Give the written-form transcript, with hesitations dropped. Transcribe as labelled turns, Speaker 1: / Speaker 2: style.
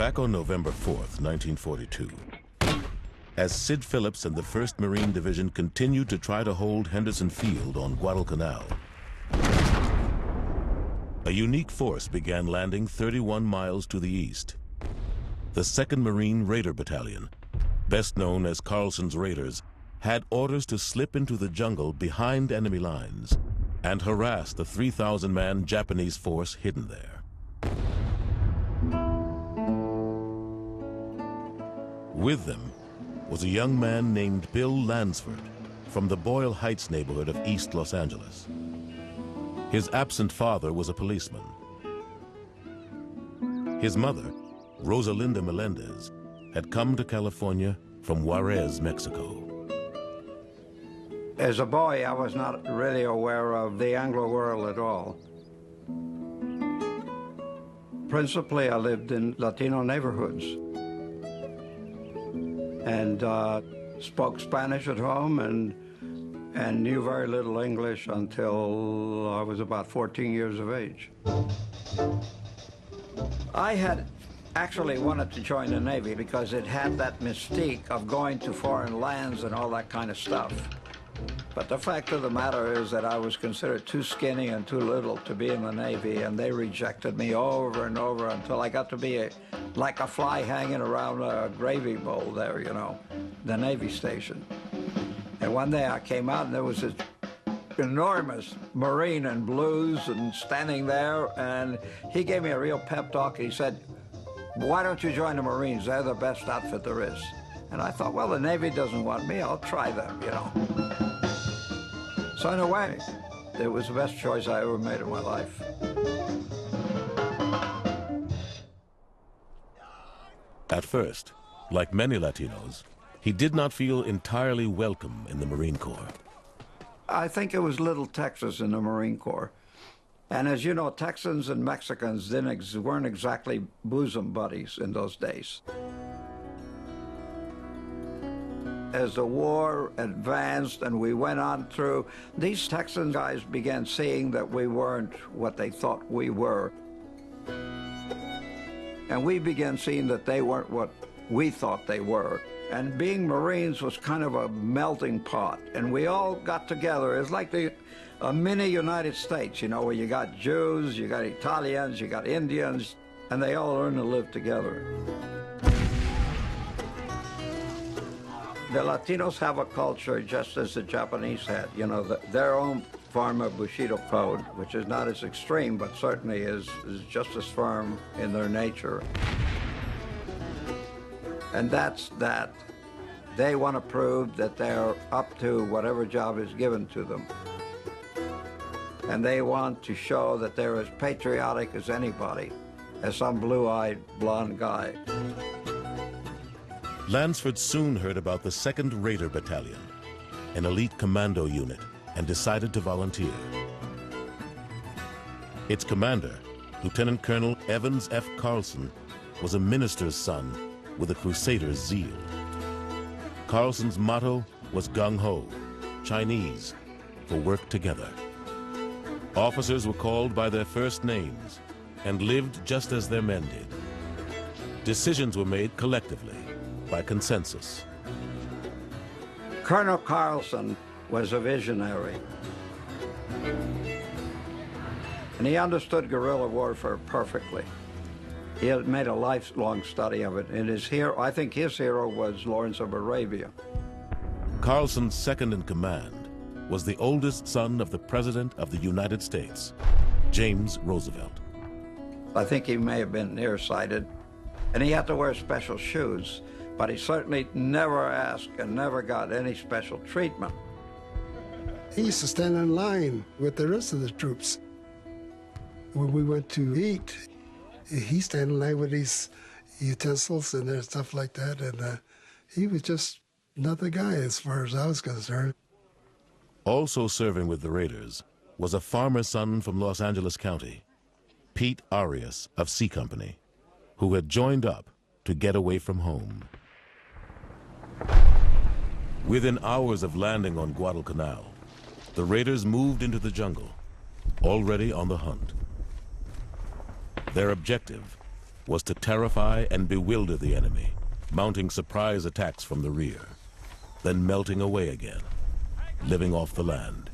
Speaker 1: Back on November 4th, 1942, as Sid Phillips and the 1st Marine Division continued to try to hold Henderson Field on Guadalcanal, a unique force began landing 31 miles to the east. The 2nd Marine Raider Battalion, best known as Carlson's Raiders, had orders to slip into the jungle behind enemy lines and harass the 3,000-man Japanese force hidden there. With them was a young man named Bill Lansford from the Boyle Heights neighborhood of East Los Angeles. His absent father was a policeman. His mother, Rosalinda Melendez, had come to California from Juarez, Mexico.
Speaker 2: As a boy, I was not really aware of the Anglo world at all. Principally, I lived in Latino neighborhoods and spoke Spanish at home and knew very little English until I was about 14 years of age. I had actually wanted to join the Navy because it had that mystique of going to foreign lands and all that kind of stuff. But the fact of the matter is that I was considered too skinny and too little to be in the Navy, and they rejected me over and over until I got to be like a fly hanging around a gravy bowl there, you know, the Navy station. And one day I came out and there was this enormous Marine in blues and standing there, and he gave me a real pep talk. He said, "Why don't you join the Marines? They're the best outfit there is." And I thought, well, the Navy doesn't want me, I'll try them, you know. So in a way, it was the best choice I ever made in my life.
Speaker 1: At first, like many Latinos, he did not feel entirely welcome in the Marine Corps.
Speaker 2: I think it was Little Texas in the Marine Corps. And as you know, Texans and Mexicans weren't exactly bosom buddies in those days. As the war advanced and we went on through, these Texan guys began seeing that we weren't what they thought we were. And we began seeing that they weren't what we thought they were. And being Marines was kind of a melting pot. And we all got together. It's like a mini United States, you know, where you got Jews, you got Italians, you got Indians, and they all learn to live together. The Latinos have a culture just as the Japanese had, you know, their own form of Bushido code, which is not as extreme, but certainly is just as firm in their nature. And that's that they want to prove that they're up to whatever job is given to them. And they want to show that they're as patriotic as anybody, as some blue-eyed blonde guy.
Speaker 1: Lansford soon heard about the 2nd Raider Battalion, an elite commando unit, and decided to volunteer. Its commander, Lieutenant Colonel Evans F. Carlson, was a minister's son with a crusader's zeal. Carlson's motto was gung-ho, Chinese, for work together. Officers were called by their first names and lived just as their men did. Decisions were made collectively, by consensus.
Speaker 2: Colonel Carlson was a visionary. And he understood guerrilla warfare perfectly. He had made a lifelong study of it. And I think his hero was Lawrence of Arabia.
Speaker 1: Carlson's second in command was the oldest son of the President of the United States, James Roosevelt.
Speaker 2: I think he may have been nearsighted, and he had to wear special shoes. But he certainly never asked and never got any special treatment.
Speaker 3: He used to stand in line with the rest of the troops. When we went to eat, he stand in line with these utensils and stuff like that, and he was just another guy as far as I was concerned.
Speaker 1: Also serving with the Raiders was a farmer's son from Los Angeles County, Pete Arias of C Company, who had joined up to get away from home. Within hours of landing on Guadalcanal, the Raiders moved into the jungle, already on the hunt. Their objective, was to terrify and bewilder the enemy, mounting surprise attacks from the rear, then melting away again, living off the land.